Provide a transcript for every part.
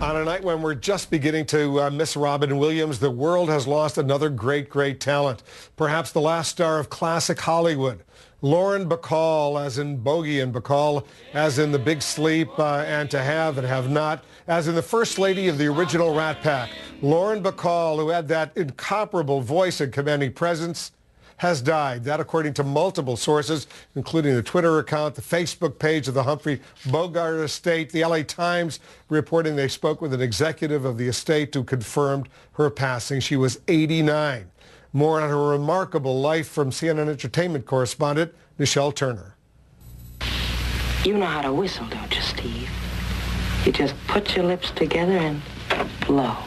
On a night when we're just beginning to miss Robin Williams, the world has lost another great talent. Perhaps the last star of classic Hollywood. Lauren Bacall, as in Bogey and Bacall, as in The Big Sleep, and To Have and Have Not, as in the First Lady of the original Rat Pack. Lauren Bacall, who had that incomparable voice and commanding presence, has died. That according to multiple sources, including the Twitter account, the Facebook page of the Humphrey Bogart estate, the LA Times reporting they spoke with an executive of the estate who confirmed her passing. She was 89. More on her remarkable life from CNN entertainment correspondent Nichelle Turner. You know how to whistle, don't you, Steve? You just put your lips together and blow.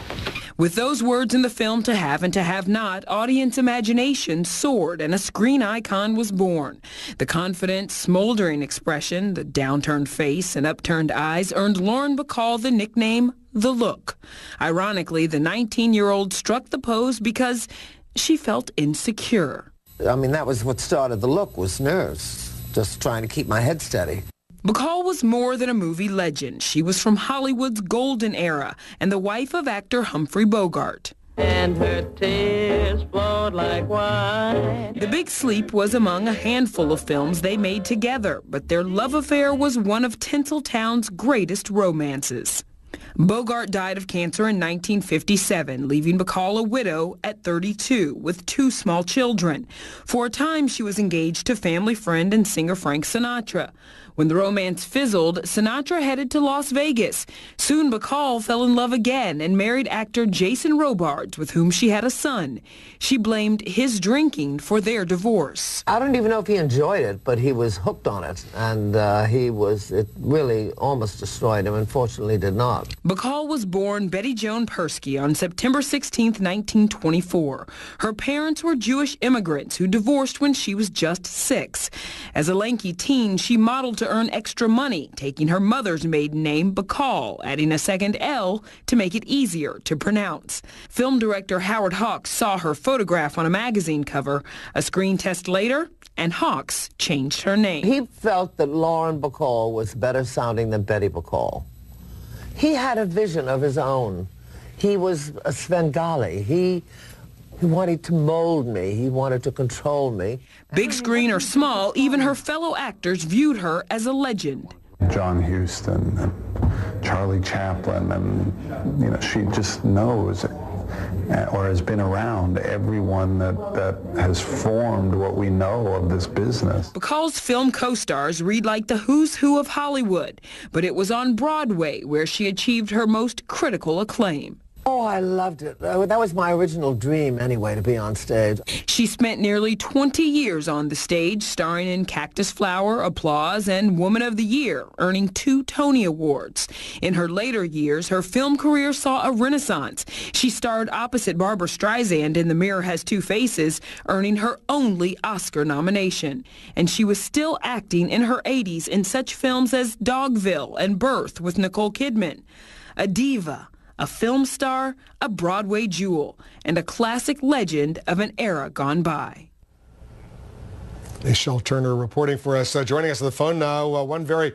With those words in the film To Have and To Have Not, audience imagination soared and a screen icon was born. The confident, smoldering expression, the downturned face and upturned eyes earned Lauren Bacall the nickname The Look. Ironically, the 19-year-old struck the pose because she felt insecure. I mean, that was what started the look, was nerves, just trying to keep my head steady. Bacall was more than a movie legend. She was from Hollywood's golden era and the wife of actor Humphrey Bogart. And her tears flowed like wine. The Big Sleep was among a handful of films they made together, but their love affair was one of Tinseltown's greatest romances. Bogart died of cancer in 1957, leaving Bacall a widow at 32 with 2 small children. For a time, she was engaged to family friend and singer Frank Sinatra. When the romance fizzled, Sinatra headed to Las Vegas. Soon Bacall fell in love again and married actor Jason Robards, with whom she had a son. She blamed his drinking for their divorce. I don't even know if he enjoyed it, but he was hooked on it, and it really almost destroyed him. Unfortunately, did not. Bacall was born Betty Joan Persky on September 16, 1924. Her parents were Jewish immigrants who divorced when she was just 6. As a lanky teen, she modeled to earn extra money, taking her mother's maiden name, Bacall, adding a second L to make it easier to pronounce. Film director Howard Hawks saw her photograph on a magazine cover. A screen test later, and Hawks changed her name. He felt that Lauren Bacall was better sounding than Betty Bacall. He had a vision of his own. He was a Svengali. He wanted to mold me. He wanted to control me. Big screen or small, even her fellow actors viewed her as a legend. John Huston and Charlie Chaplin, and she just knows or has been around everyone that has formed what we know of this business. Bacall's film co-stars read like the who's who of Hollywood, but it was on Broadway where she achieved her most critical acclaim. Oh, I loved it. That was my original dream, anyway, to be on stage. She spent nearly 20 years on the stage, starring in Cactus Flower, Applause, and Woman of the Year, earning 2 Tony Awards. In her later years, her film career saw a renaissance. She starred opposite Barbra Streisand in The Mirror Has Two Faces, earning her only Oscar nomination. And she was still acting in her 80s in such films as Dogville and Birth with Nicole Kidman. A diva, a film star, a Broadway jewel, and a classic legend of an era gone by. Nichelle Turner reporting for us. Joining us on the phone now, one very